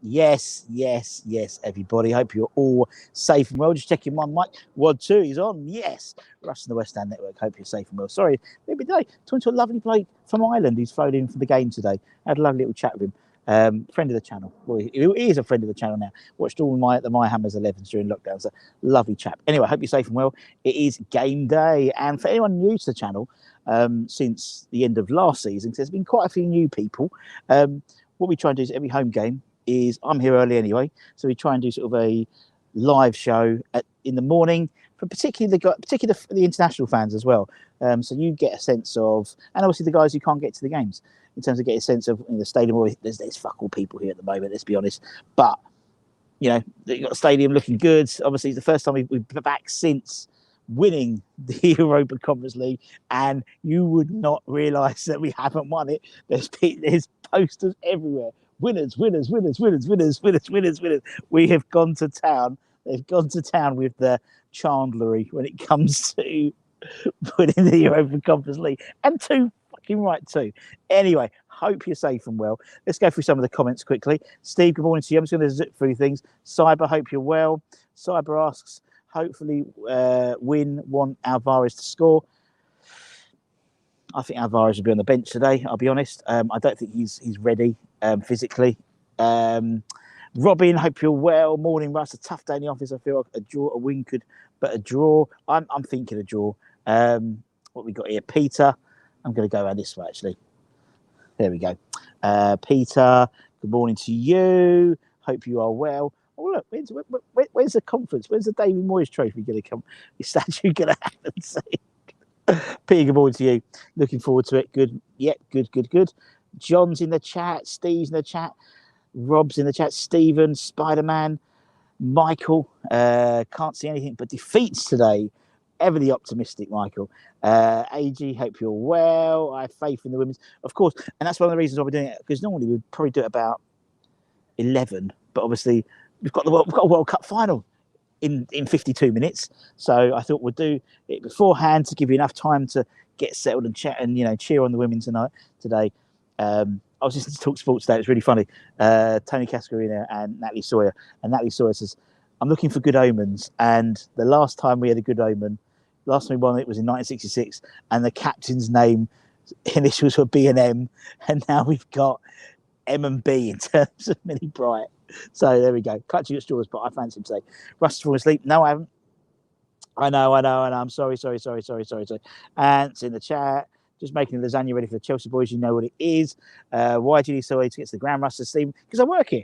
Yes, everybody. Hope you're all safe and well. Just checking my mic. Wad 2 is on. Yes. Russ and the West Ham Network. Hope you're safe and well. Sorry, every day. Talking to a lovely bloke from Ireland who's flown in for the game today. I had a lovely little chat with him. Friend of the channel. Well, he is a friend of the channel now. Watched all the My Hammers 11s during lockdown. So lovely chap. Anyway, I hope you're safe and well. It is game day. And for anyone new to the channel, since the end of last season, there's been quite a few new people. What we try and do is every home game is I'm here early anyway, so we try and do sort of a live show in the morning for particularly the international fans as well. So you get a sense of, and obviously the guys who can't get to the games, in terms of getting a sense of the stadium. There's fuck all people here at the moment, let's be honest. But you got the stadium looking good. Obviously, it's the first time we've been back since winning the Europa Conference League, and you would not realise that we haven't won it. There's posters everywhere. Winners. We have gone to town. They've gone to town with the chandlery when it comes to winning the Europa Conference League. And too fucking right too. Anyway, hope you're safe and well. Let's go through some of the comments quickly. Steve, good morning to you. I'm just going to zip through things. Cyber, hope you're well. Cyber asks, hopefully want Alvarez to score. I think Alvarez will be on the bench today, I'll be honest. I don't think he's ready physically. Robin, hope you're well. Morning, Russ. A tough day in the office. I feel like a draw, a win but a draw. I'm thinking a draw. What we got here? Peter. I'm going to go around this way, actually. There we go. Peter, good morning to you. Hope you are well. Oh, look, where's the conference? Where's the David Moyes trophy going to come? The statue going to happen? Peter, good morning to you. Looking forward to it. Good. Yeah, good. John's in the chat. Steve's in the chat. Rob's in the chat. Stephen, Spider-Man, Michael. Can't see anything but defeats today. Ever the optimistic, Michael. AG, hope you're well. I have faith in the women's, of course. And that's one of the reasons why we're doing it, because normally we'd probably do it about 11, but obviously we've got a World Cup final in 52 minutes. So I thought we'd do it beforehand to give you enough time to get settled and chat and, cheer on the women today. I was listening to Talk Sports today. It was really funny. Tony Cascarina and Natalie Sawyer. And Natalie Sawyer says, I'm looking for good omens. And the last time we had a good omen, last time we won it was in 1966. And the captain's name initials were B and M. And now we've got M and B in terms of Millie Bright. So there we go. Clutching at straws, but I fancy him today. Russ falling asleep. No, I haven't. I know. I'm sorry. And it's in the chat. Just making lasagna ready for the Chelsea boys. You know what it is. Why do you need so late to get to the ground, Russ and Steve? Because I work here.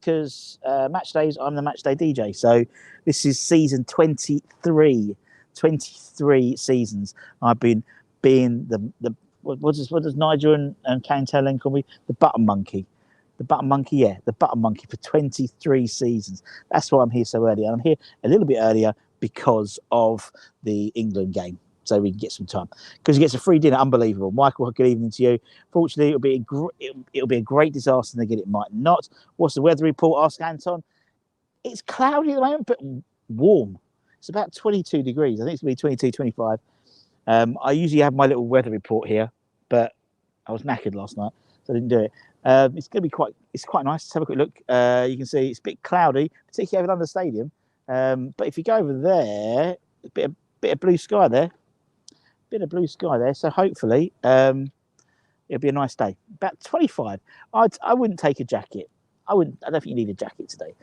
Because match days, I'm the match day DJ. So this is season 23. 23 seasons. I've been being the what does Nigel and Kane Tellen call me? The button monkey. The button monkey, yeah. The button monkey for 23 seasons. That's why I'm here so early. And I'm here a little bit earlier because of the England game. So we can get some time. Because he gets a free dinner. Unbelievable. Michael, good evening to you. Fortunately, it'll be a great disaster. And again, it might not. What's the weather report? Ask Anton. It's cloudy at the moment, but warm. It's about 22 degrees. I think it's going to be 22, 25. I usually have my little weather report here, but I was knackered last night, so I didn't do it. It's going to be quite nice. Let's have a quick look. You can see it's a bit cloudy, particularly over London Stadium. But if you go over there, a bit of blue sky there. So hopefully it'll be a nice day. About 25. I wouldn't take a jacket. I don't think you need a jacket today.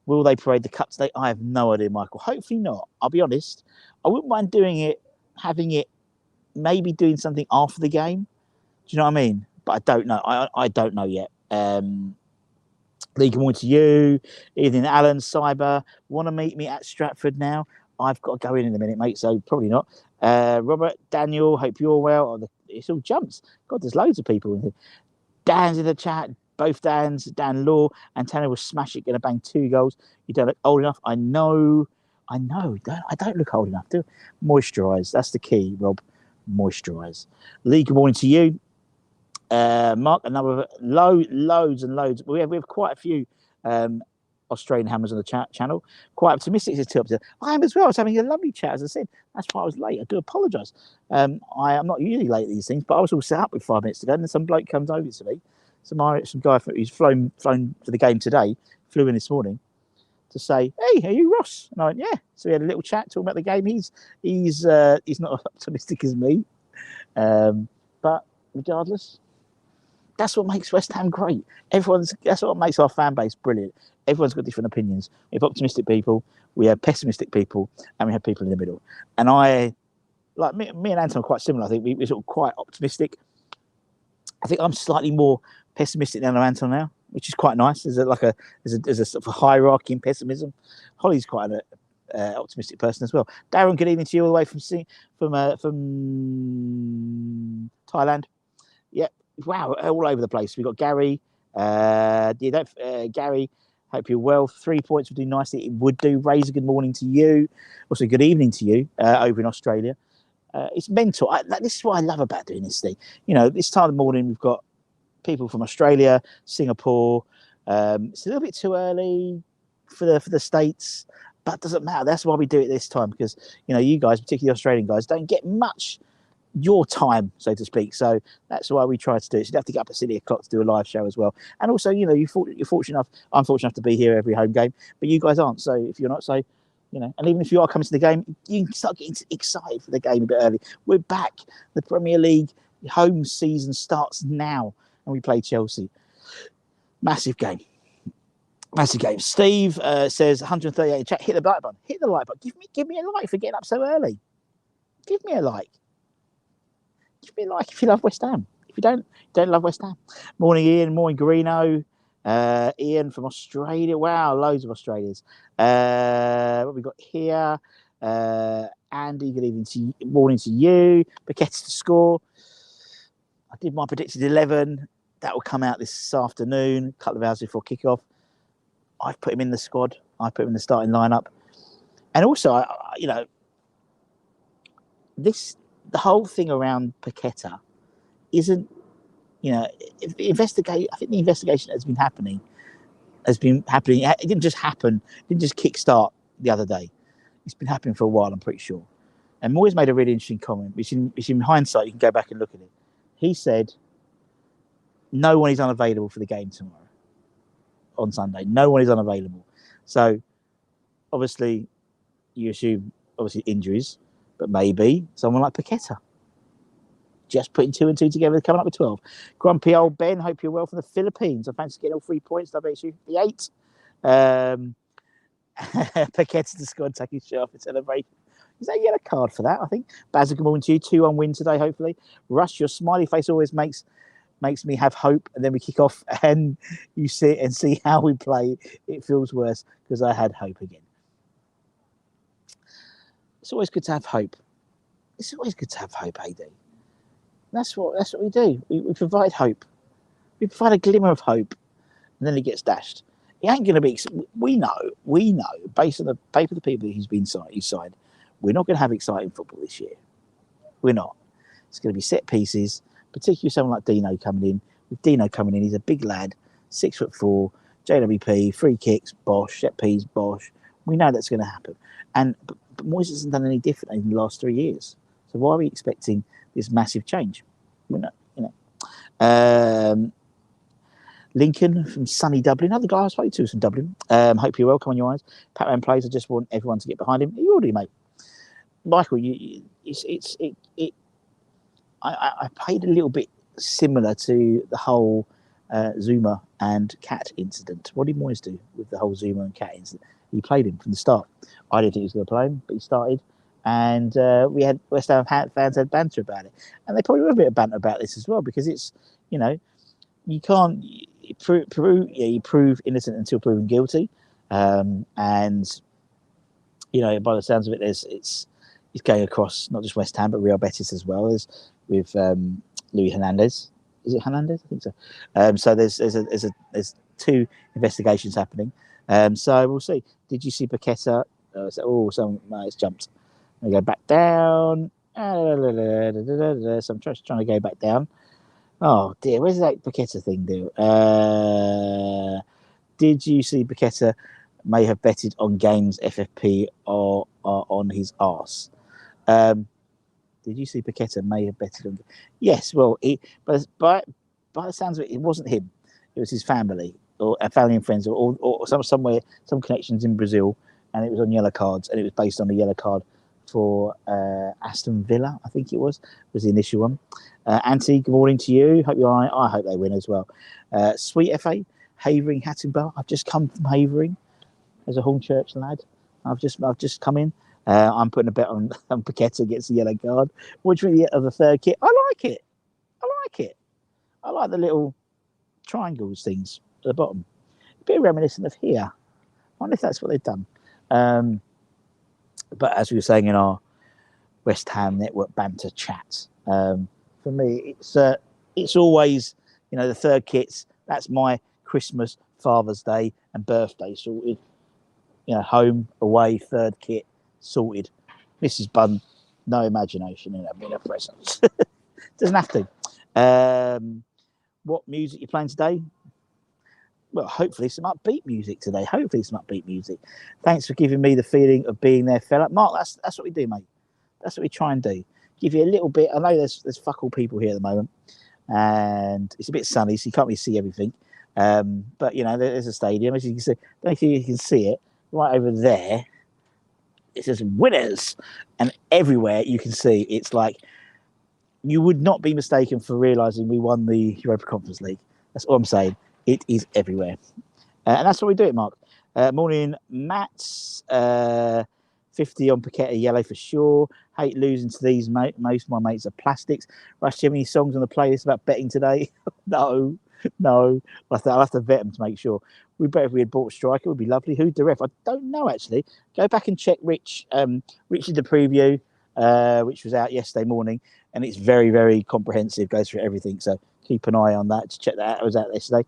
Will they parade the cup today? I have no idea, Michael. Hopefully not. I'll be honest. I wouldn't mind having it, maybe doing something after the game. Do you know what I mean? But I don't know. I don't know yet. Lee, good morning to you. Evening, Alan, Cyber. Want to meet me at Stratford now? I've got to go in a minute, mate, so probably not. Robert, Daniel, hope you're well. It's all jumps. God, there's loads of people in here. Dan's in the chat. Both Dans, Dan Law and Tanner will smash it, going to bang 2 goals. You don't look old enough. I know. I don't look old enough. Moisturise. That's the key, Rob. Moisturise. Lee, good morning to you. Mark, another loads and loads. We have quite a few Australian hammers on the channel. Quite optimistic. It's up to. I am as well. I was having a lovely chat, as I said. That's why I was late. I do apologise. I am not usually late at these things, but I was all set up with 5 minutes to go, and then some bloke comes over to me. some guy who's flown for the game today, flew in this morning to say, "Hey, are you Ross?" And I went, "Yeah." So we had a little chat talking about the game. He's not optimistic as me, but regardless, that's what makes West Ham great. That's what makes our fan base brilliant. Everyone's got different opinions. We have optimistic people, we have pessimistic people, and we have people in the middle. And me and Anton are quite similar. I think we're sort of quite optimistic. I think I'm slightly more pessimistic than Anton now, which is quite nice. There's a sort of a hierarchy in pessimism. Holly's quite an optimistic person as well. Darren, good evening to you all the way from Thailand. Yeah, wow, all over the place. We've got Gary. Gary, hope you're well. 3 points would do nicely. It would do. Razor, good morning to you. Also, good evening to you over in Australia. It's mental. This is what I love about doing this thing. This time of the morning, we've got people from Australia, Singapore. It's a little bit too early for the States, but it doesn't matter. That's why we do it this time, because you guys, particularly Australian guys, don't get much your time, so to speak. So that's why we try to do it. So you have to get up at 6 o'clock to do a live show as well. And also, you're fortunate enough. I'm fortunate enough to be here every home game, but you guys aren't. So if you're not, and even if you are coming to the game, you can start getting excited for the game a bit early. We're back. The Premier League home season starts now, and we play Chelsea. Massive game. Steve says 138 in chat. Hit the like button. Hit the like button. Give me a like for getting up so early. Give me a like. Give me a like if you love West Ham. If you don't love West Ham. Morning, Ian. Morning, Garino. Ian from Australia. Wow, loads of Australians. What we got here? Andy, good evening morning to you. Paquetta to score. I did my predicted 11. That will come out this afternoon, a couple of hours before kickoff. I've put him in the squad. I put him in the starting lineup. And also, the whole thing around Paquetta isn't, I think the investigation has been happening. It didn't just happen. It didn't just kickstart the other day. It's been happening for a while, I'm pretty sure. And Moyes made a really interesting comment, which in hindsight, you can go back and look at it. He said, no one is unavailable for the game tomorrow on Sunday. No one is unavailable. So, obviously, you assume, injuries, but maybe someone like Paquetta. Just putting 2 and 2 together, coming up with 12. Grumpy old Ben, hope you're well from the Philippines. I fancy getting all 3 points. I bet you the 8. Paquetta to score and take his shirt off in celebration. Is that a yellow card for that? I think. Basil, good morning to you. 2-1 win today, hopefully. Rush, your smiley face always makes me have hope, and then we kick off and you sit and see how we play. It feels worse because I had hope again. It's always good to have hope. It's always good to have hope, AD. That's what we do. We provide hope. We provide a glimmer of hope, and then it gets dashed. It ain't going to be. We know, based on the paper, the people he's signed, we're not going to have exciting football this year. We're not. It's going to be set pieces, particularly someone like Dino coming in. With Dino coming in, he's a big lad, 6'4", JWP, free kicks, bosh, set piece, bosh. We know that's going to happen. But Moyes hasn't done any different in the last 3 years. So why are we expecting this massive change? We're not, Lincoln from sunny Dublin. Another guy I spoke to from Dublin. Hope you're welcome on your eyes. Patman plays. I just want everyone to get behind him. You already, mate. Michael, I played a little bit similar to the whole Zuma and Cat incident. What did Moyes do with the whole Zuma and Cat incident? He played him from the start. I didn't think he was going to play him, but he started. And we had West Ham fans had banter about it. And they probably were a bit of banter about this as well, because it's, you can't you prove innocent until proven guilty. And, by the sounds of it, it's going across not just West Ham, but Real Betis as well, as with Luis Hernandez. Is it Hernandez? I think so. So there's 2 investigations happening. So we'll see. Did you see Paquetta? It's jumped. I go back down. So I'm trying to go back down. Oh dear, where's that Paquetta thing do? Did you see Paquetta may have betted on games FFP or on his arse? Did you see Paquetta may have betted on? Yes, well, by the sounds of it, it wasn't him. It was his family or family and friends, or somewhere, some connections in Brazil, and it was on yellow cards, and it was based on the yellow card for Aston Villa, I think it was the initial one. Antti, good morning to you. Hope you're all right. I hope they win as well. Sweet FA, Havering, Hattingbar. I've just come from Havering as a Hornchurch lad. I've just come in. I'm putting a bet on Paquetta gets the yellow card. What do you think of the third kit? I like it. I like the little triangles things at the bottom. A bit reminiscent of here. I wonder if that's what they've done. But as we were saying in our West Ham Network banter chat, for me, it's always, the third kits. That's my Christmas, Father's Day, and birthday sorted. Home, away, third kit sorted. Mrs. Bunn, no imagination in having a present. Doesn't have to. What music you playing today? Well, hopefully some upbeat music today. Thanks for giving me the feeling of being there, fella. Mark, that's what we do, mate. That's what we try and do. Give you a little bit. I know there's fuck all people here at the moment, and it's a bit sunny, so you can't really see everything. But there's a stadium, as you can see. I don't know if you can see it right over there. It says winners, and everywhere you can see it's like you would not be mistaken for realising we won the Europa Conference League. That's all I'm saying. It is everywhere. And that's what we do it, Mark. Morning, Matt's 50 on Paquetta, yellow for sure. Hate losing to these, mate. Most of my mates are plastics. Rush, do you have any songs on the playlist about betting today? No. I'll have to vet them to make sure. We'd better if we had bought a striker. It would be lovely. Who'd the ref? I don't know, actually. Go back and check Rich. Rich did the preview, which was out yesterday morning, and it's very, very comprehensive. Goes through everything. So keep an eye on that to check that out. It was out yesterday.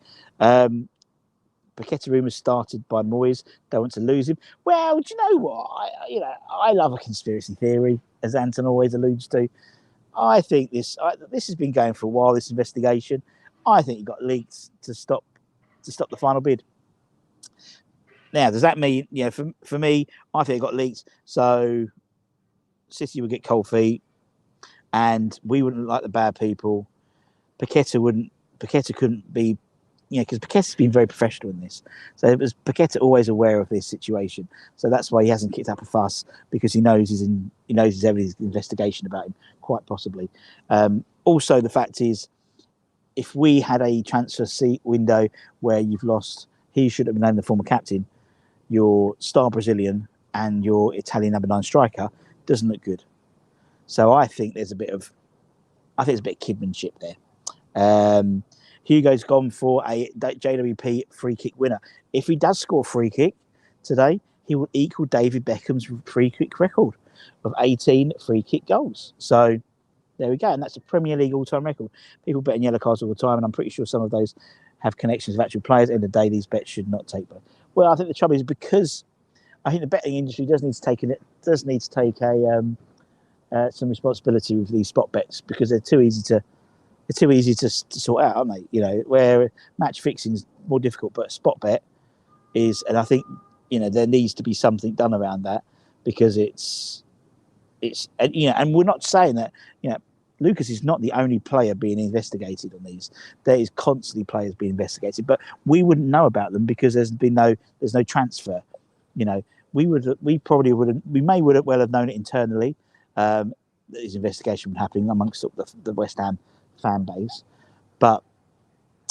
Paquetta rumours started by Moyes. Don't want to lose him. Well, do you know what? I love a conspiracy theory, as Anton always alludes to. I think this has been going for a while. This investigation. I think it got leaked to stop the final bid. Now, does that mean for me? I think it got leaked so City would get cold feet, and we wouldn't like the bad people. Paquetta couldn't be. Because Paquetta's been very professional in this. So it was Paquetta always aware of this situation. So that's why he hasn't kicked up a fuss, because he knows there's everything's investigation about him, quite possibly. Also, the fact is, if we had a transfer seat window where you've lost, he should have been named the former captain, your star Brazilian and your Italian number 9 striker, doesn't look good. So I think there's a bit of kidmanship there. Hugo's gone for a JWP free kick winner. If he does score a free kick today, he will equal David Beckham's free kick record of 18 free kick goals. So there we go. And that's a Premier League all-time record. People bet on yellow cards all the time, and I'm pretty sure some of those have connections with actual players. At the end of the day, these bets should not take place. Well, I think the trouble is, because I think the betting industry does need to take some responsibility with these spot bets, because they're too easy to sort out, aren't they? Where match fixing is more difficult, but a spot bet is, and I think there needs to be something done around that, because it's and we're not saying that Lucas is not the only player being investigated on these. There is constantly players being investigated, but we wouldn't know about them because there's no transfer. We may well have known it internally. That this investigation was happening amongst the West Ham fan base, but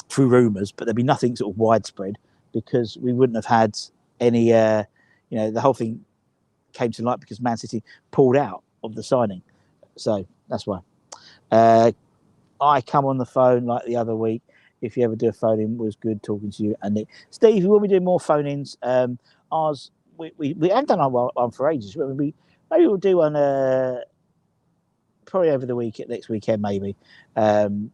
through rumours, but there'd be nothing sort of widespread, because we wouldn't have had any the whole thing came to light because Man City pulled out of the signing. So that's why I come on the phone like the other week. If you ever do a phone in, was good talking to you. And Steve, we will be doing more phone ins. Ours we haven't done one for ages. Maybe we'll do one probably over the next weekend, maybe. Probably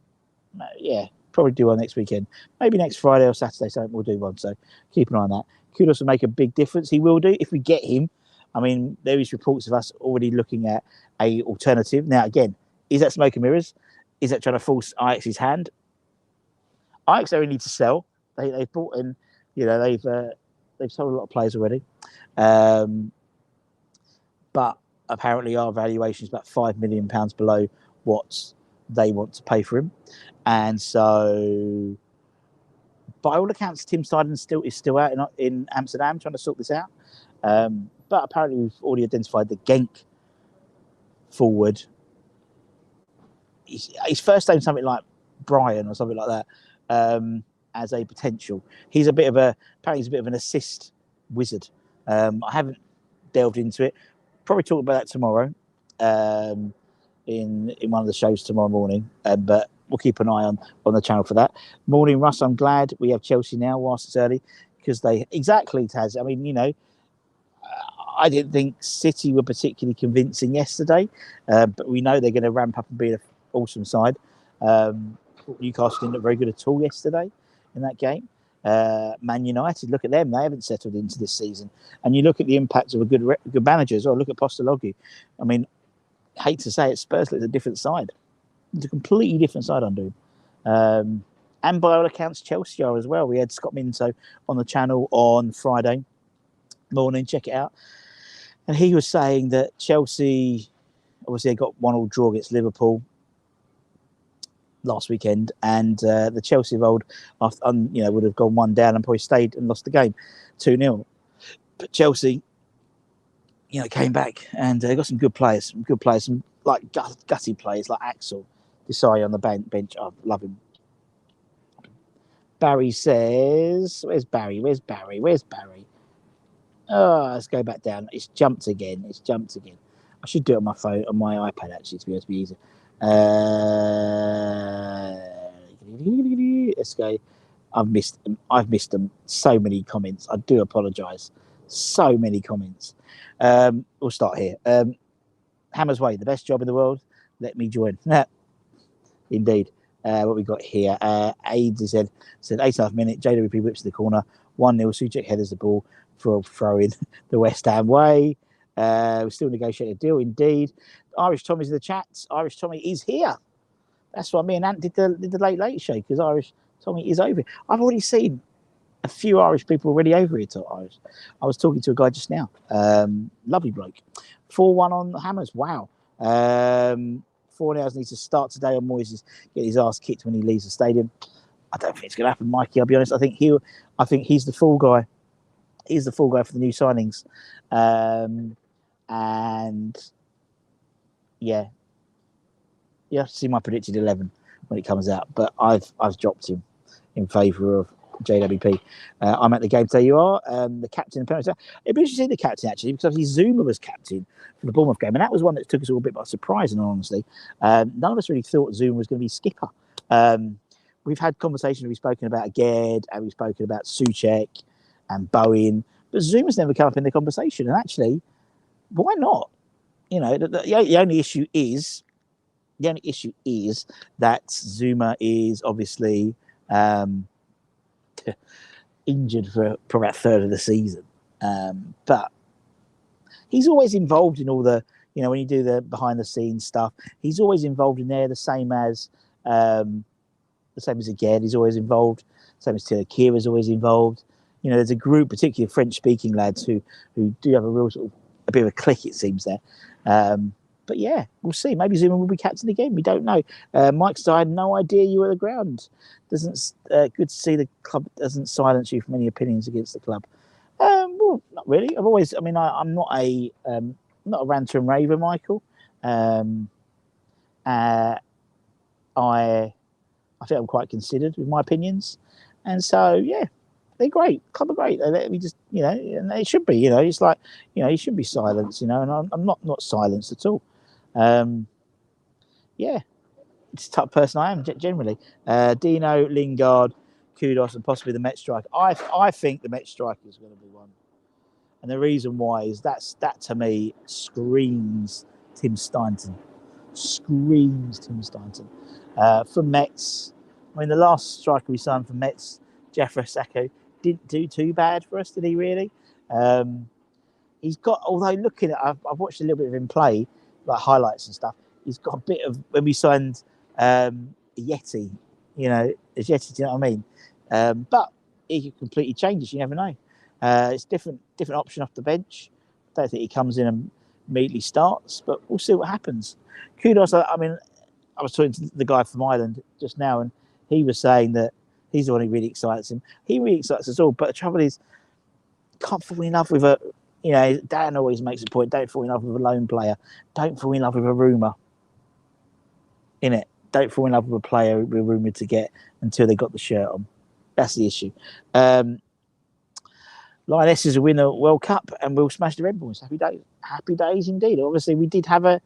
do one next weekend. Maybe next Friday or Saturday, something we'll do one. So keep an eye on that. Kudos will make a big difference. He will do if we get him. I mean, there is reports of us already looking at a alternative. Now, again, is that smoke and mirrors? Is that trying to force Ajax's hand? Ajax only need to sell. They've bought in, they've sold a lot of players already. But apparently our valuation is about £5 million below what they want to pay for him. And so by all accounts, Tim Steiden is still out in Amsterdam trying to sort this out. But apparently we've already identified the Genk forward. His first name something like Brian or something like that, as a potential. Apparently he's a bit of an assist wizard. I haven't delved into it. Probably talk about that tomorrow in one of the shows tomorrow morning. But we'll keep an eye on the channel for that. Morning, Russ. I'm glad we have Chelsea now whilst it's early because Taz. I mean, I didn't think City were particularly convincing yesterday, but we know they're going to ramp up and be an awesome side. Newcastle didn't look very good at all yesterday in that game. Man United, look at them. They haven't settled into this season. And you look at the impact of a good manager as well. Look at Postecoglou. I mean, hate to say it, Spurs look a different side. It's a completely different side under him. And by all accounts, Chelsea are as well. We had Scott Minto on the channel on Friday morning. Check it out. And he was saying that Chelsea, obviously, they got 1-1 draw against Liverpool last weekend, and the Chelsea of old, would have gone 1 down and probably stayed and lost the game 2-0. But Chelsea, came back and they got some good players, some like gutty players like Axel Desai on the bench. I love him. Barry says, "Where's Barry? Oh, let's go back down. It's jumped again. I should do it on my phone, on my iPad, actually, to be able to be easier. Let's go. I've missed them. So many comments. I do apologise. So many comments. We'll start here. Hammer's Way, the best job in the world. Let me join. Indeed. What we got here? Aids said 8.5 minute. JWP whips to the corner. 1-0. Suchek headers the ball for a throw in the West Ham way. We're still negotiating a deal. Indeed. Irish Tommy's in the chat. Irish Tommy is here. That's why me and Ant did the late show, because Irish Tommy is over here. I've already seen a few Irish people already over here to Irish. I was talking to a guy just now. Lovely bloke. 4-1 on the Hammers. Wow. 4-0 needs to start today on Moyes' get his ass kicked when he leaves the stadium. I don't think it's going to happen, Mikey. I'll be honest. I think he's the fall guy. He's the fall guy for the new signings. And yeah, you have to see my predicted 11 when it comes out. But I've dropped him in favour of JWP. I'm at the game today. You are the captain. It'd be interesting to see the captain actually, because obviously Zuma was captain for the Bournemouth game, and that was one that took us all a bit by surprise. And honestly, none of us really thought Zuma was going to be skipper. We've had conversations. We've spoken about Ged, and we've spoken about Souček and Bowen, but Zuma's never come up in the conversation. And actually, why not? The only issue is that Zuma is obviously injured for about a third of the season. But he's always involved in all the, when you do the behind the scenes stuff, he's always involved in there, the same as again, he's always involved, same as Taylor Keir is always involved. There's a group, particularly French speaking lads who do have a real sort of a bit of a click, it seems there. But yeah, we'll see. Maybe Zuma will be captain again. We don't know. Mike Stein, no idea you were at the ground. Doesn't good to see the club doesn't silence you from any opinions against the club. Well, not really. I'm not a ranter and raver, Michael. I think I'm quite considered with my opinions, and so yeah, they're great. Club are great. They let me just, and they should be. It's like, you should be silenced. And I'm not silenced at all. Yeah, it's the type of person I am generally. Dino, Lingard, Kudos, and possibly the Met striker. I think the Met striker is going to be one, and the reason why is that to me screams Tim Steindl. For Mets, the last striker we signed for Mets, Jeffrey Sacco, didn't do too bad for us, did he really? He's got, although looking at, I've watched a little bit of him play, like highlights and stuff. He's got a bit of, when we signed Yeti, Yeti, do you know what I mean? But he could completely change us, you never know. It's different option off the bench. I don't think he comes in and immediately starts, but we'll see what happens. Kudos, I was talking to the guy from Ireland just now, and he was saying that He's the one who really excites him. He really excites us all. But the trouble is, can't fall in love with a. You know, Dan always makes a point. Don't fall in love with a lone player. Don't fall in love with a rumour. In it. Don't fall in love with a player we're rumoured to get until they got the shirt on. That's the issue. Lionesses will win a World Cup and we'll smash the Red Bulls. Happy days. Happy days indeed. Obviously, we did have a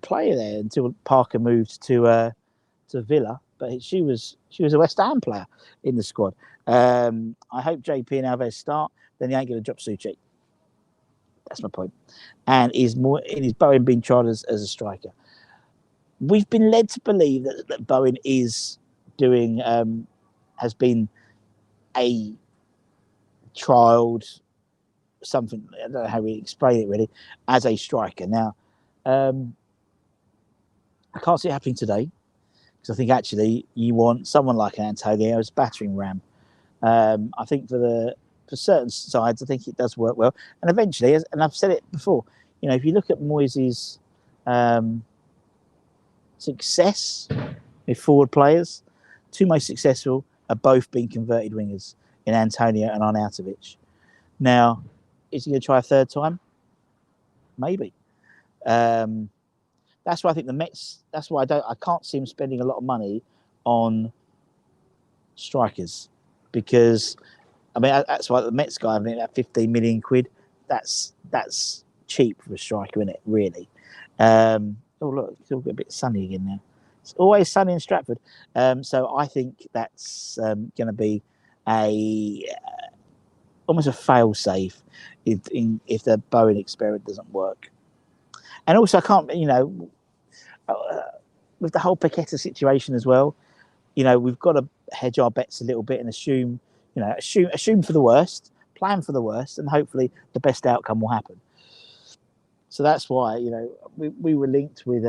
player there until Parker moved to Villa, but she was a West Ham player in the squad. I hope JP and Alves start. Then he ain't going to drop Suchi. That's my point. And is Bowen being tried as a striker? We've been led to believe that Bowen is doing has been a trialed something. I don't know how we explain it really as a striker. Now, I can't see it happening today because I think actually you want someone like Antonio as battering ram. I think for certain sides, I think it does work well. And eventually, and I've said it before, you know, if you look at Moyes' success with forward players, two most successful are both being converted wingers in Antonio and Arnautovic. Now, is he going to try a third time? Maybe. That's why I think the Mets. That's why I can't see him spending a lot of money on strikers because, I mean, that's why the Mets guy. I mean, that 15 million quid. That's cheap for a striker, isn't it? Really. Oh look, it's all a bit sunny again now. It's always sunny in Stratford. So I think that's going to be almost a fail-safe if the Bowen experiment doesn't work. And also, I can't, you know, with the whole Paquetta situation as well, you know, we've got to hedge our bets a little bit and assume for the worst, plan for the worst, and hopefully the best outcome will happen. So that's why, you know, we were linked with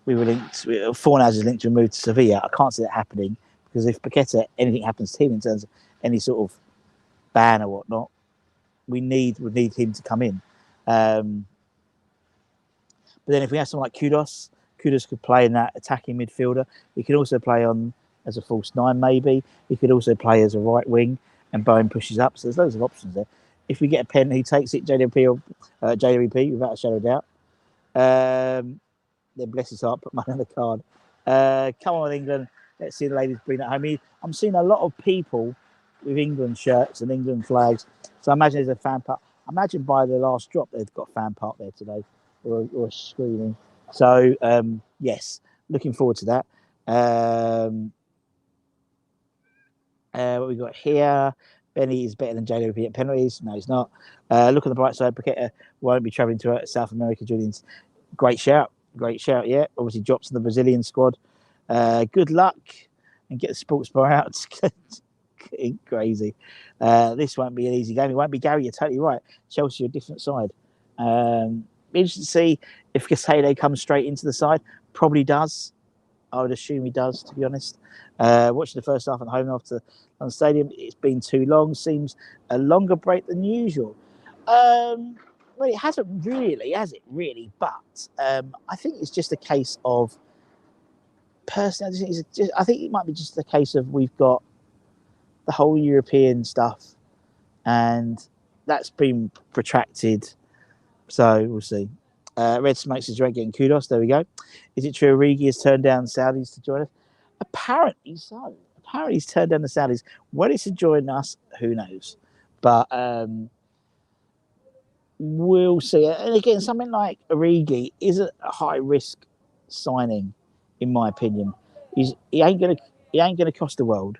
Fornals is linked to a move to Sevilla. I can't see that happening because if Paquetta, anything happens to him in terms of any sort of ban or whatnot, we need him to come in. But then if we have someone like Kudus could play in that attacking midfielder. He could also play on as a false nine, maybe. He could also play as a right wing, and Bowen pushes up. So there's loads of options there. If we get a pen, he takes it, JWP or JWP, without a shadow of doubt. Then bless his heart, put money on the card. Come on, England. Let's see the ladies bring that home. I'm seeing a lot of people with England shirts and England flags. So I imagine there's a fan park. I imagine by the last drop, they've got a fan park there today or a screening. So, yes, looking forward to that. What we got here? Benny is better than JWP at penalties. No, he's not. Look at the bright side. Paquetta won't be travelling to South America, Julian's. Great shout, yeah. Obviously drops in the Brazilian squad. Good luck and get the sports bar out. Crazy. This won't be an easy game. It won't be, Gary. You're totally right. Chelsea are a different side. Interesting to see if Casado comes straight into the side. Probably does. I would assume he does, to be honest. Watching the first half at home after London Stadium, it's been too long. Seems a longer break than usual. Well, it hasn't really, has it? Really, but I think it's just a case of. Personally, I think it might be just a case of we've got the whole European stuff, and that's been protracted. So we'll see. Red Smoke says, "You're getting kudos." There we go. Is it true Origi has turned down Saudis to join us? Apparently so. Apparently he's turned down the Saudis. Whether it's to join us, who knows? But we'll see. And again, something like Origi is a high risk signing, in my opinion. He ain't gonna cost the world,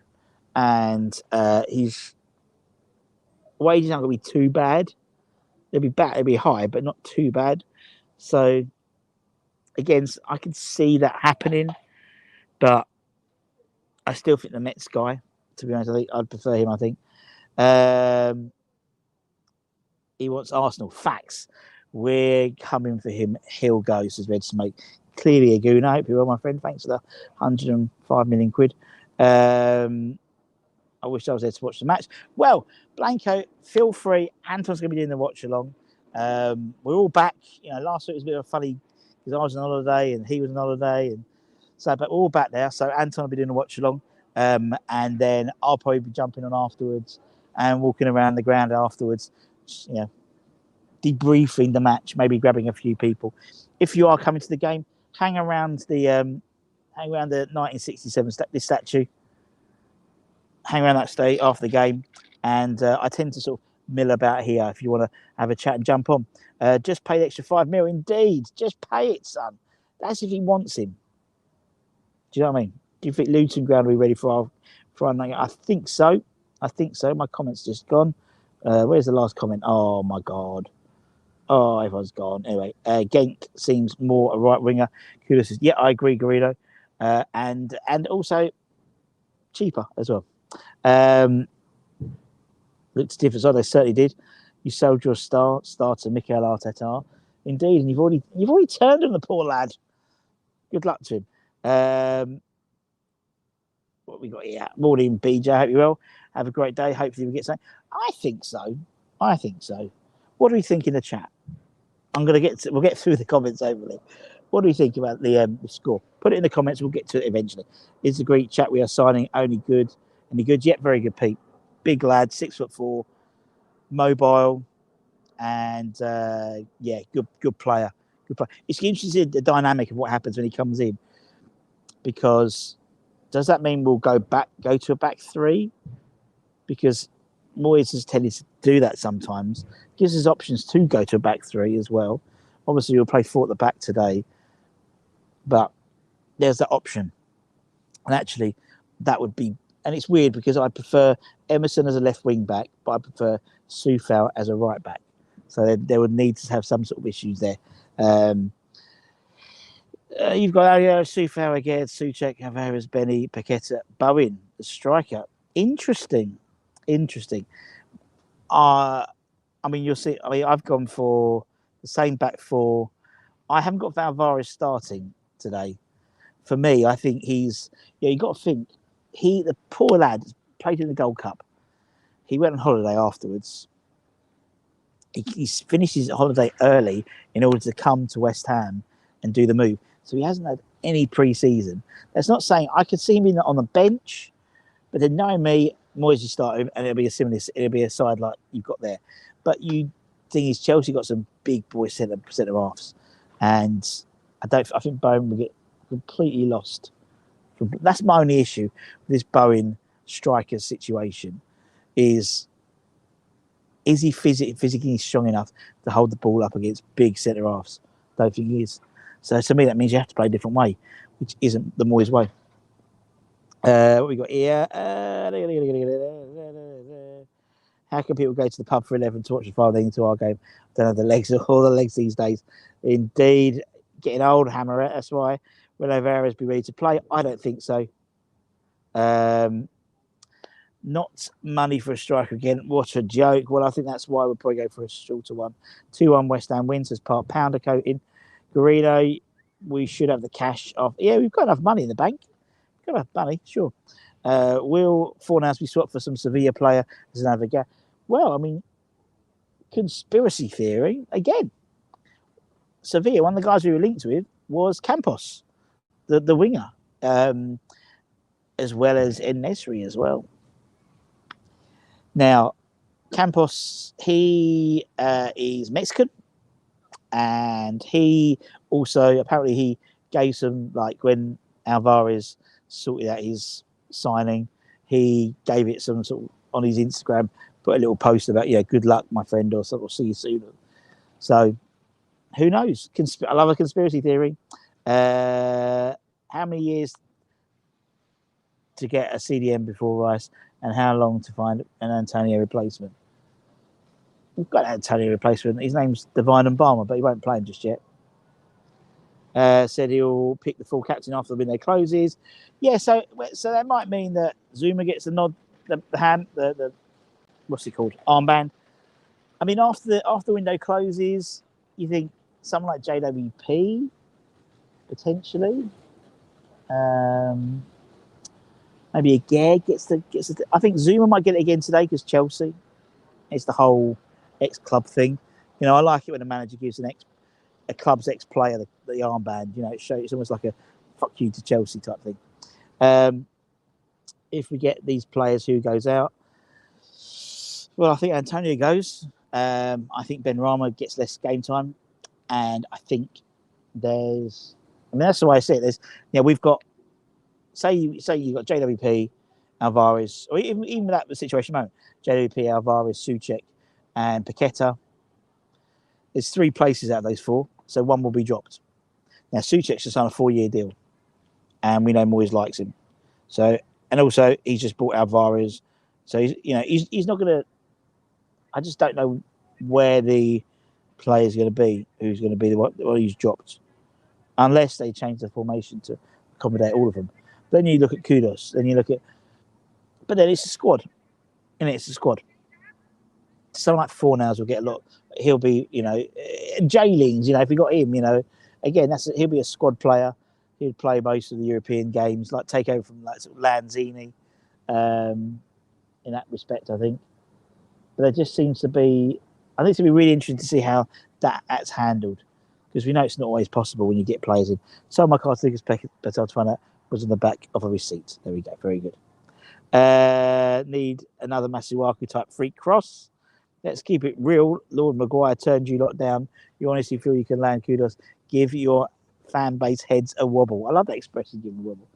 and his wages aren't gonna be too bad. They'll be high, but not too bad. So again, I can see that happening, but I still think the Mets guy, to be honest, I think I'd prefer him. I think he wants Arsenal. Facts. We're coming for him. He'll go, says Red Smoke. Clearly a goon. I hope you're well, my friend. Thanks for the 105 million quid. I wish I was there to watch the match. Well, Blanco, feel free. Anton's going to be doing the watch along. We're all back. You know, last week was a bit of a funny because I was on holiday and he was on holiday, and so but we're all back there. So Anton will be doing a watch along. And then I'll probably be jumping on afterwards and walking around the ground afterwards, you know, debriefing the match, maybe grabbing a few people. If you are coming to the game, hang around the 1967 statue. Hang around that stay after the game, and I tend to sort of mill about here. If you want to have a chat and jump on, just pay the extra $5 million. Indeed, just pay it, son. That's if he wants him. Do you know what I mean? Do you think Luton Ground will be ready for our night? I think so. My comment's just gone. Where's the last comment? Oh my god. Oh, everyone's gone. Anyway, Genk seems more a right winger. Kudos says, yeah, I agree, Garrido. And also cheaper as well. Looks different. So they certainly did. You sold your star to Mikel Arteta. Indeed, and you've already turned on the poor lad. Good luck to him. What we got here? Morning, BJ. Hope you're well. Have a great day. Hopefully we get something. I think so. What do we think in the chat? We'll get through the comments overly. What do we think about the score? Put it in the comments. We'll get to it eventually. It's a great chat. We are signing only good. Any good? Yet very good, Pete. Big lad, 6'4", mobile, and good player. It's interesting the dynamic of what happens when he comes in, because does that mean we'll go to a back three? Because Moyes has tended to do that sometimes. Gives us options to go to a back three as well. Obviously, we'll play 4 at the back today, but there's that option. And actually, that would be... And it's weird because I prefer Emerson as a left wing back, but I prefer Soufal as a right back. So there would need to have some sort of issues there. You've got Soufal again, Souček, Alvarez, Benny, Paquetta, Bowen, the striker. Interesting. I mean, you'll see. I mean, I've gone for the same back four. I haven't got Alvarez starting today. For me, I think he's... Yeah, you got to think. The poor lad played in the Gold Cup. He went on holiday afterwards. He finished his holiday early in order to come to West Ham and do the move. So he hasn't had any pre-season. That's not saying I could see him on the bench, but then knowing me, Moyes started, and it'll be a side like you've got there. But you think is Chelsea got some big boy centre halves, and I think Bowen will get completely lost. That's my only issue with this Bowen striker situation. Is he physically strong enough to hold the ball up against big centre halves? Don't think he is. So to me, that means you have to play a different way, which isn't the Moyes way. What we got here? How can people go to the pub for 11 to watch the final into our game? Don't have the legs, all the legs these days. Indeed, getting old, Hammerette. That's why. Will Alvarez be ready to play? I don't think so. Not money for a striker again. What a joke. Well, I think that's why we'll probably go for a shorter one. 2-1 West Ham wins as part pounder coating. Garrido, we should have the cash off. Yeah, we've got enough money in the bank. We've got enough money, sure. Will Fornals be swapped for some Sevilla player as another guy? Well, I mean, conspiracy theory again. Sevilla, one of the guys we were linked with was Campos, the winger, as well as En-Nesyri as well. Now, Campos, he is Mexican, and he also apparently he gave some, like when Alvarez sorted out his signing, he gave it some sort of on his Instagram, put a little post about, good luck, my friend, or sort of see you soon. So who knows? I love a conspiracy theory. How many years to get a CDM before Rice, and how long to find an Antonio replacement? We've got an Antonio replacement. His name's Divine and Balmer, but he won't play him just yet. Said he'll pick the full captain after the window closes. Yeah, so that might mean that Zuma gets the nod, the what's it called, armband. I mean, after the window closes, you think someone like JWP potentially. Maybe again gets the. I think Zuma might get it again today because Chelsea. It's the whole ex-club thing. I like it when a manager gives a club's ex-player the armband. It shows, it's almost like a fuck you to Chelsea type thing. if we get these players, who goes out? Well, I think Antonio goes. I think Benrahma gets less game time, and I think that's the way I see it. We've got say you've got JWP, Alvarez, or even that situation moment, JWP, Alvarez, Souček, and Paquetta. There's 3 places out of those 4, so 1 will be dropped. Now Souček's just on a 4-year deal, and we know Moyes likes him. So, and also he's just bought Alvarez, so he's not going to. I just don't know where the player's going to be, who's going to be the one who's dropped, unless they change the formation to accommodate all of them. Then you look at Kudos, but then it's a squad, and it's a squad. Someone like Fornals will get a lot. He'll be, Jaylings, if we got him, again, he'll be a squad player. He'd play most of the European games, like take over from sort of Lanzini, in that respect, I think. But there just seems to be, I think it's going to be really interesting to see how that's handled, because we know it's not always possible when you get players in. So my card tickets, Patel to find out, was on the back of a receipt. There we go, very good. Need another Masuaku type freak cross. Let's keep it real. Lord Maguire turned you lot down. You honestly feel you can land Kudos. Give your fan base heads a wobble. I love that expression, give them a wobble.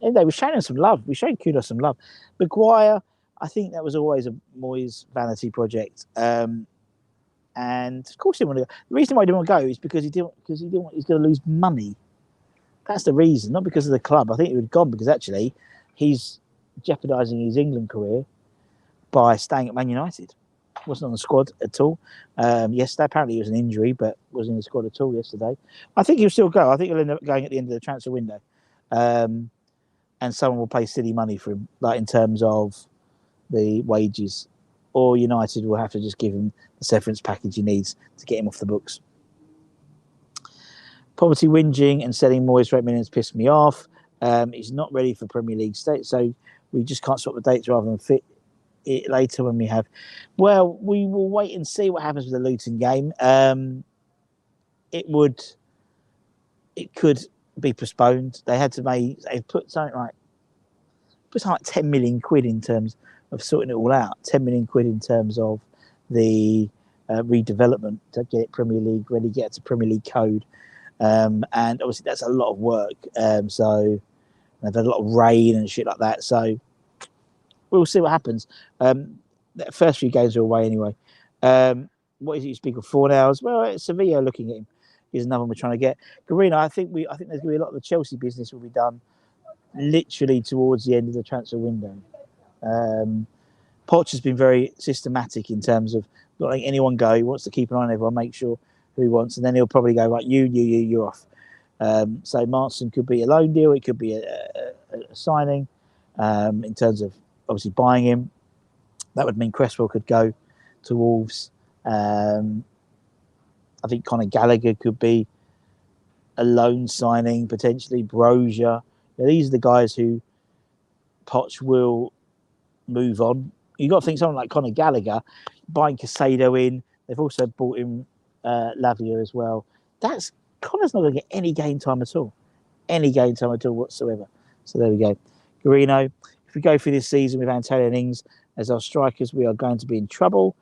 And they were showing him some love. We showed Kudos some love. Maguire, I think that was always a Moyes vanity project. And of course he didn't want to go. The reason why he didn't want to go is because he didn't want, he's going to lose money. That's the reason, not because of the club. I think he would have gone because actually he's jeopardising his England career by staying at Man United. Wasn't on the squad at all. Yesterday, apparently it was an injury, but wasn't in the squad at all yesterday. I think he'll still go. I think he'll end up going at the end of the transfer window. And someone will pay silly money for him, like in terms of the wages. Or United will have to just give him the severance package he needs to get him off the books. Poverty whinging and selling Moyes for $8 million has pissed me off. He's not ready for Premier League state, so we just can't swap the dates rather than fit it later when we have. Well, we will wait and see what happens with the Luton game. It could be postponed. They put something like 10 million quid in terms of sorting it all out. 10 million quid in terms of the redevelopment to get it Premier League ready, get it to Premier League code. And obviously that's a lot of work. So they've had a lot of rain and shit like that. So we'll see what happens. The first few games are away anyway. What is it you speak of 4 hours? Well, it's Sevilla looking at him. Here's another one we're trying to get. Garino, I think there's going to be a lot of the Chelsea business will be done literally towards the end of the transfer window. Poch has been very systematic in terms of not letting anyone go. He wants to keep an eye on everyone, make sure who he wants, and then he'll probably go, right, you're off. So Martin could be a loan deal. It could be a signing in terms of obviously buying him. That would mean Cresswell could go to Wolves. I think Conor Gallagher could be a loan signing, potentially. Brozier. These are the guys who Poch will move on. You've got to think someone like Conor Gallagher, buying Casado in. They've also bought him Lavia as well. Conor's not going to get any game time at all. Any game time at all whatsoever. So there we go. Garino, if we go through this season with Antonio and Ings as our strikers, we are going to be in trouble.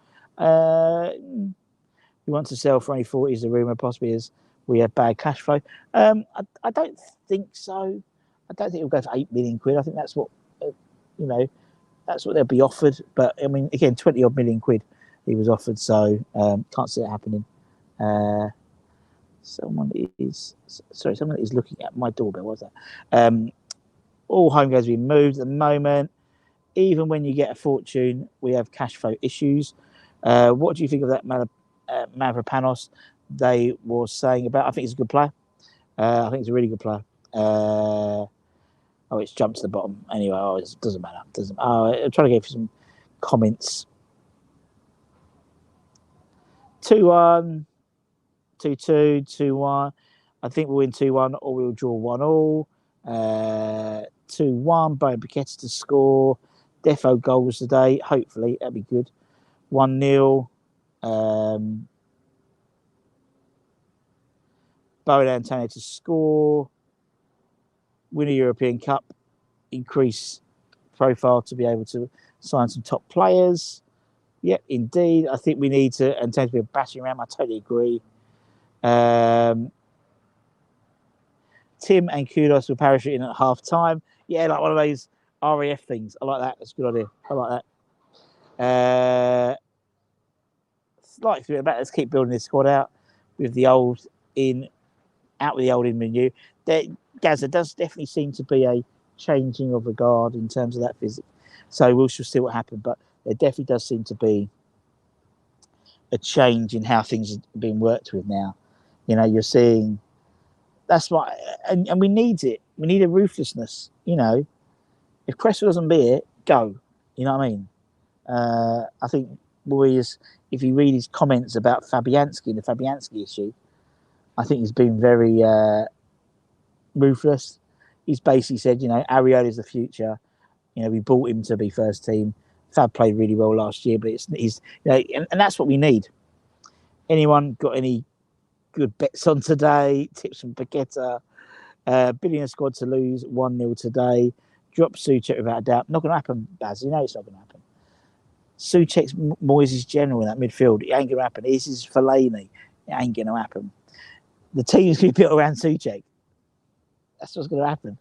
We want to sell for only 40 is the rumour, possibly as we have bad cash flow. I don't think so. I don't think it'll go for 8 million quid. I think that's what, that's what they'll be offered. But, I mean, again, 20-odd million quid he was offered, so can't see it happening. Someone is looking at my doorbell. What's that? All home games have been moved at the moment. Even when you get a fortune, we have cash flow issues. What do you think of that Mavropanos? They were saying about. I think he's a good player. I think he's a really good player. It's jumped to the bottom. Anyway, it doesn't matter. I'm trying to go for some comments. 2-1, 2-2, 2-1. I think we'll win 2-1 or we'll draw 1-1. 2-1. Bowen Paquetta to score. Defo goals today. Hopefully, that'd be good. 1-0. Bowen Antonio to score. Win a European Cup. Increase profile to be able to sign some top players. Yep, indeed. I think we need to, and tend to be bashing around. I totally agree. Tim and Kudos were parachuting at half time. Yeah, like one of those RAF things. I like that. That's a good idea. I like that. Like to let's keep building this squad out with the old in, out with the old in menu. Gazza does definitely seem to be a changing of regard in terms of that physics. So we shall see what happens. But there definitely does seem to be a change in how things are being worked with now. You know, you're seeing that's why, and we need it. We need a ruthlessness. You know, if Cresswell doesn't be it, go. You know what I mean? I think Moyes, if you read his comments about Fabianski and the Fabianski issue, I think he's been very ruthless. He's basically said, you know, Ariola's the future. You know, we bought him to be first team. Fab played really well last year, but he's you know, and that's what we need. Anyone got any good bets on today? Tips from Paquetta. Billionaire squad to lose 1-0 today. Drop Souček without a doubt. Not going to happen, Baz. You know it's not going to happen. Souček's Moyes' general in that midfield. It ain't going to happen. This is Fellaini. It ain't going to happen. The team's going to be built around Souček. That's what's going to happen.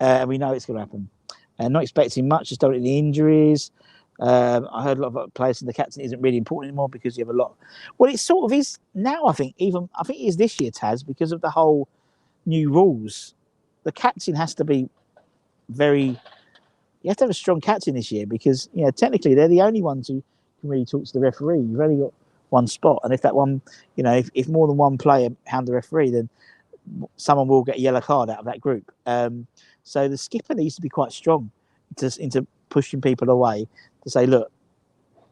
And we know it's going to happen. Not expecting much, just don't want any injuries. I heard a lot of players in the captain isn't really important anymore because you have a lot. Well, it sort of is now, I think. I think it is this year, Taz, because of the whole new rules. The captain has to be you have to have a strong captain this year because, you know, technically they're the only ones who can really talk to the referee. You've only got one spot. And if that one, you know, if more than one player hound the referee, then someone will get a yellow card out of that group. So the skipper needs to be quite strong into pushing people away to say, look,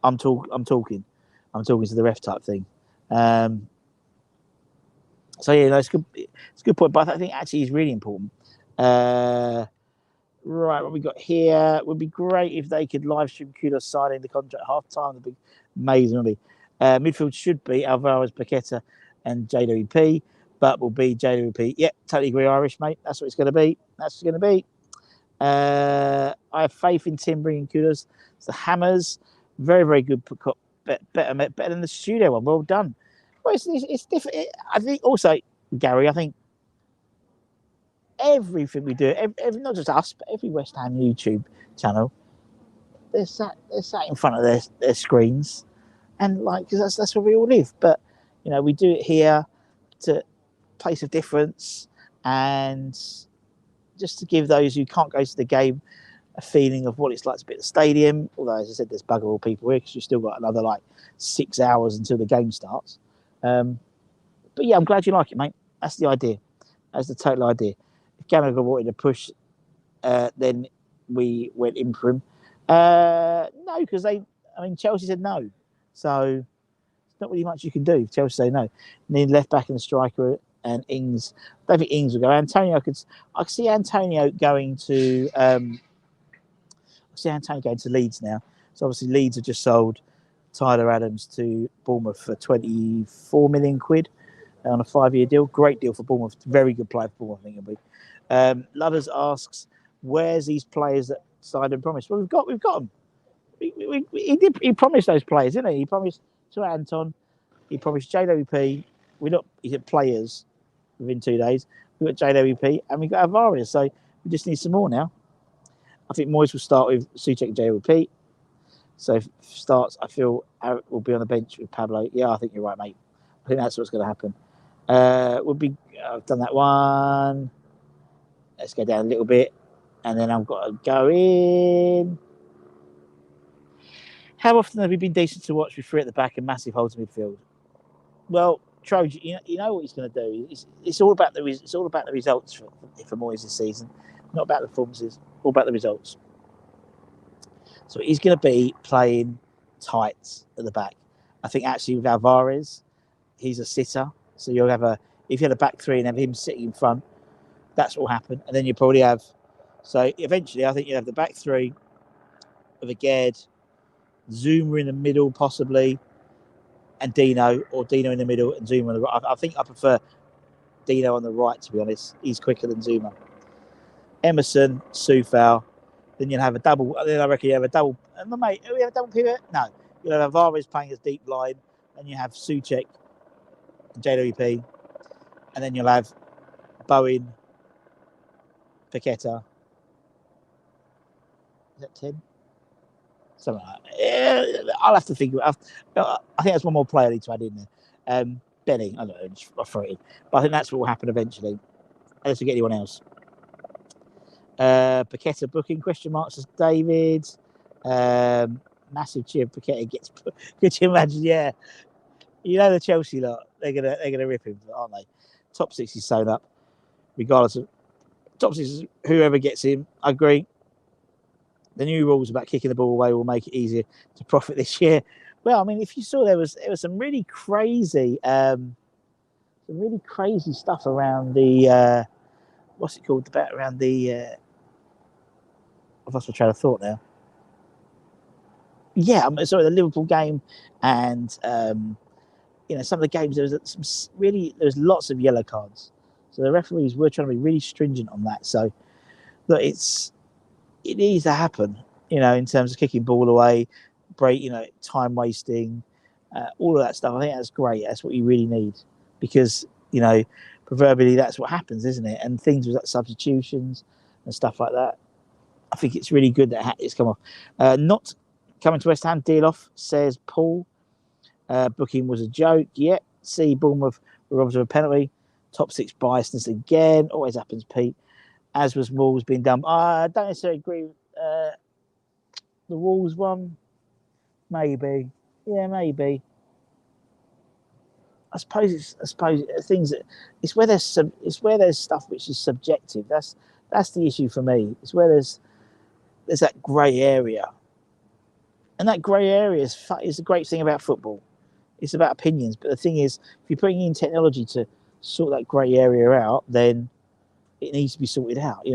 I'm talking to the ref type thing. So yeah, no, it's a good point, but I think actually it's really important. Right, what we got here would be great if they could live stream Kudos signing the contract at half time. It'd be amazing, would be. Midfield should be Alvarez, Paquetta, and JWP, but will be JWP. Yeah, totally agree, Irish, mate. That's what it's going to be. That's what it's going to be. I have faith in Tim bringing Kudos. It's the Hammers. Very, very good. Better than the studio one. Well done. Well, it's different. I think also, Gary, I think everything we do, every, not just us, but every West Ham YouTube channel, they're sat in front of their screens, and like, because that's where we all live. But you know, we do it here to place of difference, and just to give those who can't go to the game a feeling of what it's like to be at the stadium. Although, as I said, there's bugger all people here because you've still got another like 6 hours until the game starts. But yeah, I'm glad you like it, mate. That's the idea. That's the total idea. If Gallagher wanted to push, then we went in for him. No, because Chelsea said no. So there's not really much you can do if Chelsea say no. And then left back and the striker and Ings. I don't think Ings will go. Antonio, I could see Antonio going to. Leeds now. So obviously Leeds have just sold Tyler Adams to Bournemouth for 24 million quid on a 5-year deal. Great deal for Bournemouth. Very good player for Bournemouth, I think it'll be. Ludders asks, where's these players that signed and promised? Well, we've got them. He promised those players, didn't he? He promised to Anton. He promised JWP. He said players within 2 days. We got JWP and we got Alvarez. So we just need some more now. I think Moyes will start with Souček and JWP. So if starts, I feel Eric will be on the bench with Pablo. Yeah, I think you're right, mate. I think that's what's going to happen. I've done that one. Let's go down a little bit. And then I've got to go in. How often have we been decent to watch with three at the back and massive holes in midfield? Well, Trojan, you know what he's going to do. It's all about the results for Moyes this season, not about the performances. All about the results. So he's going to be playing tight at the back. I think actually with Alvarez, he's a sitter. So you'll have if you had a back three and have him sitting in front, that's what will happen. And then you probably have. So eventually, I think you have the back three of Aged, Zuma in the middle, possibly, and Dino, or Dino in the middle and Zuma on the right. I think I prefer Dino on the right, to be honest. He's quicker than Zuma. Emerson, Soufal, Then you'll have a double. Then I reckon you have a double. And mate, we have a double pivot. No, you'll have Alvarez playing as deep line, and you have Souček, JWP, and then you'll have Bowen, Paquetta. Is that 10? Something like that. Yeah, I'll have to figure it out. I think there's one more player I need to add in there. Benny, I don't know, I'll throw it in. But I think that's what will happen eventually, unless we get anyone else. Paquetta booking, question marks, as David. Massive cheer. Paquetta gets put. Could you imagine? Yeah. You know the Chelsea lot, they're gonna rip him, aren't they? Top 6 is sewn up, regardless of top 6 is whoever gets him. I agree. The new rules about kicking the ball away will make it easier to profit this year. Well, I mean, if you saw there was some really crazy stuff around the what's it called? Around the I've lost my train of thought now. Yeah, sorry, the Liverpool game and some of the games there was lots of yellow cards. So the referees were trying to be really stringent on that. So look, it needs to happen, in terms of kicking ball away, break, time wasting, all of that stuff. I think that's great. That's what you really need because, proverbially that's what happens, isn't it? And things with like substitutions and stuff like that. I think it's really good that it's come off. Not coming to West Ham, deal off, says Paul. Booking was a joke. Yeah. See, Bournemouth were robbed of a penalty. Top 6 biasness again. Always happens, Pete. As was Wolves being done. I don't necessarily agree with the Wolves one. Maybe. Yeah, maybe. I suppose things that it's where there's stuff which is subjective. That's the issue for me. It's where there's that grey area. And that grey area is the great thing about football. It's about opinions. But the thing is, if you're putting in technology to sort that grey area out, then it needs to be sorted out.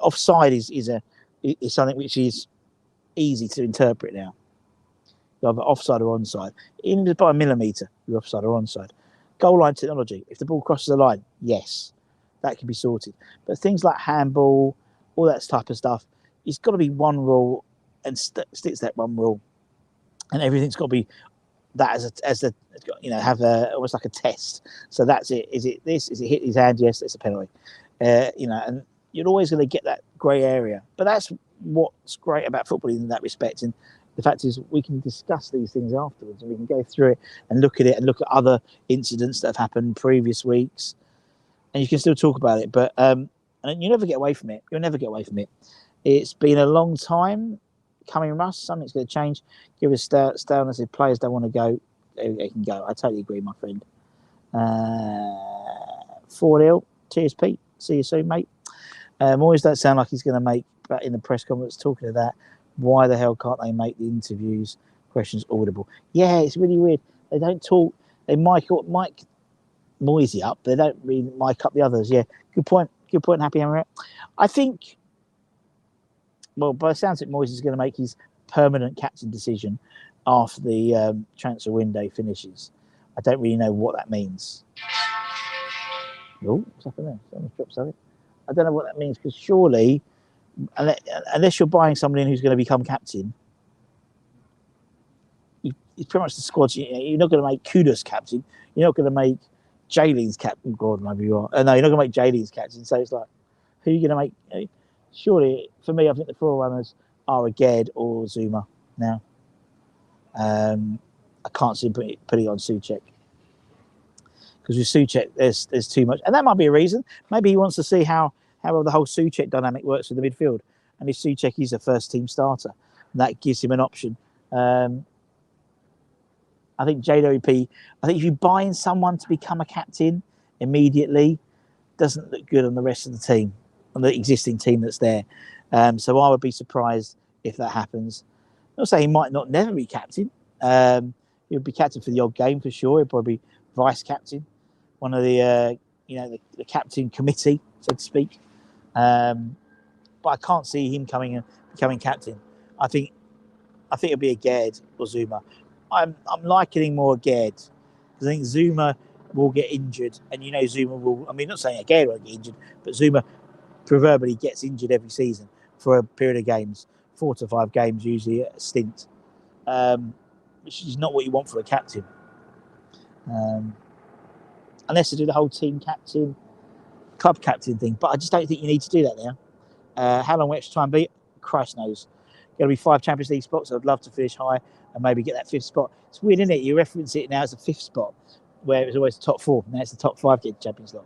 Offside is something which is easy to interpret now. Either offside or onside. Even by a millimetre, you're offside or onside. Goal line technology. If the ball crosses the line, yes, that can be sorted. But things like handball, all that type of stuff, it's got to be one rule and sticks to that one rule. And everything's got to be that have almost like a test. So that's it. Is it this? Is it hit his hand? Yes, it's a penalty. And you're always going to get that grey area. But that's what's great about football in that respect. And the fact is, we can discuss these things afterwards, and we can go through it and look at it and look at other incidents that have happened previous weeks, and you can still talk about it. But and you never get away from it. You'll never get away from it. It's been a long time coming, Russ. Something's going to change. Give us staleness. If players don't want to go, they can go. I totally agree, my friend. 4-0. Cheers, Pete. See you soon, mate. Moyes don't sound like he's going to make, but in the press conference talking to that, why the hell can't they make the interviews questions audible? Yeah, it's really weird. They don't talk. They mic Moisey up. They don't really mic up the others. Yeah, good point. Good point, Happy Hammer. I think, well, by the sounds of it, Moyes is going to make his permanent captain decision after the transfer window finishes. I don't really know what that means. Oh, what's happened there? Someone's dropped something. I don't know what that means because surely, unless you're buying someone in who's going to become captain, it's pretty much the squad. You're not going to make Kudus captain. You're not going to make Jalen's captain. God, maybe you are. No, you're not going to make Jalen's captain. So it's like, who are you going to make? Surely, for me, I think the forerunners are Aged or Zuma now. I can't see him putting on Souček. Because with Souček, there's too much. And that might be a reason. Maybe he wants to see how the whole Souček dynamic works with the midfield. And if Souček is a first-team starter, that gives him an option. I think JWP, if you buy in someone to become a captain immediately, doesn't look good on the rest of the team, on the existing team that's there. So I would be surprised if that happens. I'll say he might never be captain. He'll be captain for the odd game for sure. He'll probably be vice-captain. One of the captain committee, so to speak. But I can't see him becoming captain. I think it'll be Aged or Zuma. I'm likening more Aged because I think Zuma will get injured, and Zuma will. I mean, not saying Aged won't get injured, but Zuma proverbially gets injured every season. for a period of games, 4 to 5 games usually a stint, which is not what you want for a captain. Unless they do the whole team captain, club captain thing. But I just don't think you need to do that now. How long will extra time be? Christ knows. Going to be 5 Champions League spots. I'd love to finish high and maybe get that 5th spot. It's weird, isn't it? You reference it now as a 5th spot, where it was always the top 4. Now it's the top 5 get Champions League.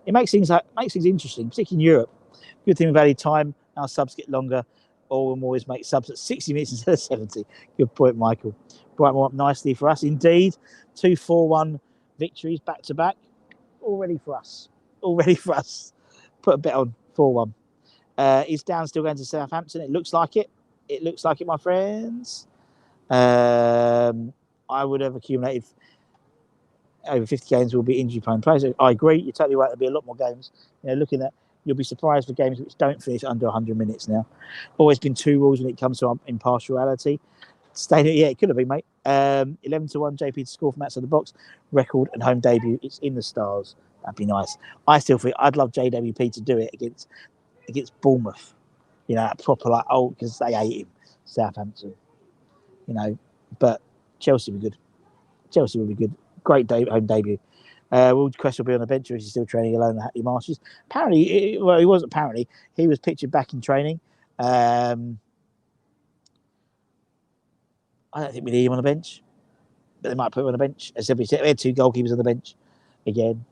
It makes things interesting, particularly in Europe. Good thing with added time. Our subs get longer. All always make subs at 60 minutes instead of 70. Good point, Michael. Brighton up nicely for us, indeed. 2-4-1 victories back to back. All ready for us. Put a bet on 4-1. Is Down still going to Southampton? It looks like it. My friends. I would have accumulated over 50 games will be injury-prone players. I agree. You're totally right. There'll be a lot more games. Looking at, you'll be surprised for games which don't finish under 100 minutes now. Always been 2 rules when it comes to impartiality. It could have been, mate. 11-1 JP to score from outside the box. Record and home debut. It's in the stars. That'd be nice. I still think I'd love JWP to do it against Bournemouth. Proper because they hate him. Southampton. But Chelsea would be good. Great home debut. Will Quest will be on the bench, or is he still training alone at Hackney Marshes? Apparently, he wasn't. Apparently, he was pictured back in training. I don't think we need him on the bench, but they might put him on the bench. As we said, we had 2 goalkeepers on the bench again.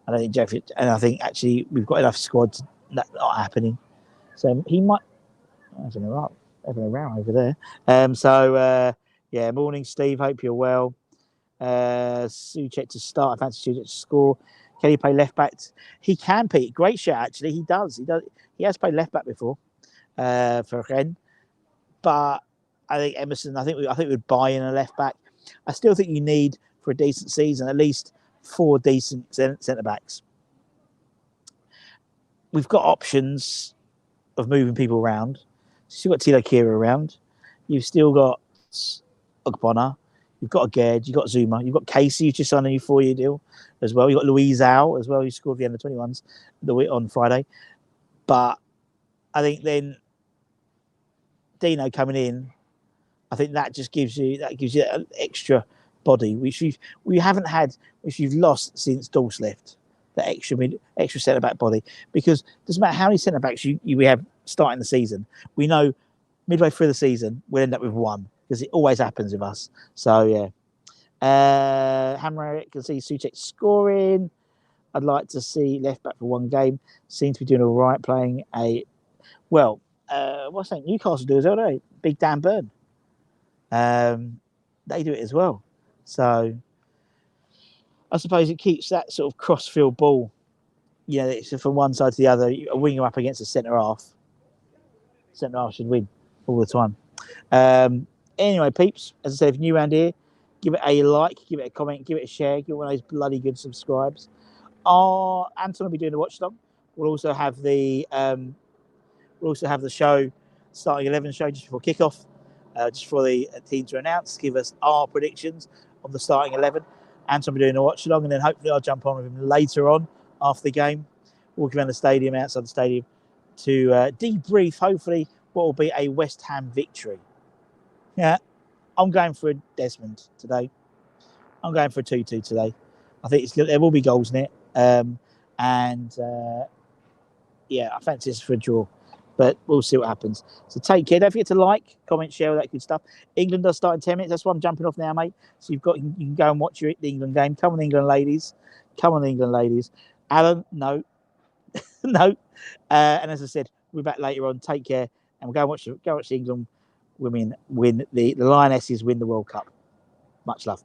I don't think Jeffrey, and I think actually we've got enough squad to that not happening. So he might. Having a row over there. Morning, Steve. Hope you're well. Suchek to start. I fancy Suchek to score. Can he play left back? He can, Pete. Great shot, actually. He does. He has played left back before for Ren. But I think Emerson. I think we'd buy in a left back. I still think you need, for a decent season, at least 4 decent centre backs. We've got options of moving people around. You've got Tilo Kira around. You've still got Ogbonna. You've got Aged. You've got Zuma. You've got Casey, who's just signed a new 4-year deal as well. You've got Louise Al as well, who scored the under-21s on Friday. But I think then Dino coming in, I think that just gives you an extra body, which we haven't had, which you've lost since Dawes left. The extra centre back body, because it doesn't matter how many centre backs we have starting the season. We know midway through the season we'll end up with 1, because it always happens with us. So yeah, Hammer can see Suchek scoring. I'd like to see left back for 1 game. Seems to be doing all right, playing what's that? Newcastle do as well, don't they? Big Dan Burn. They do it as well. So I suppose it keeps that sort of cross-field ball, it's from one side to the other. A winger up against a centre-half. Centre-half should win all the time. Anyway, peeps, as I said, if you're new around here, give it a like, give it a comment, give it a share, give it one of those bloody good subscribes. Anton will be doing the watch along. We'll also have the show, starting 11 show just before kickoff, just for the team to announce, give us our predictions of the starting 11. Anton will be doing a watch along, and then hopefully I'll jump on with him later on after the game, walking around the stadium, outside the stadium, to debrief hopefully what will be a West Ham victory. Yeah, I'm going for a Desmond today. I'm going for a 2-2 today. I think there will be goals in it. I fancy this for a draw. But we'll see what happens. So take care. Don't forget to like, comment, share, all that good stuff. England does start in 10 minutes. That's why I'm jumping off now, mate. So you can go and watch the England game. Come on, England ladies. Alan, no. No. And as I said, we'll be back later on. Take care. And we'll go watch the England women win. The Lionesses win the World Cup. Much love.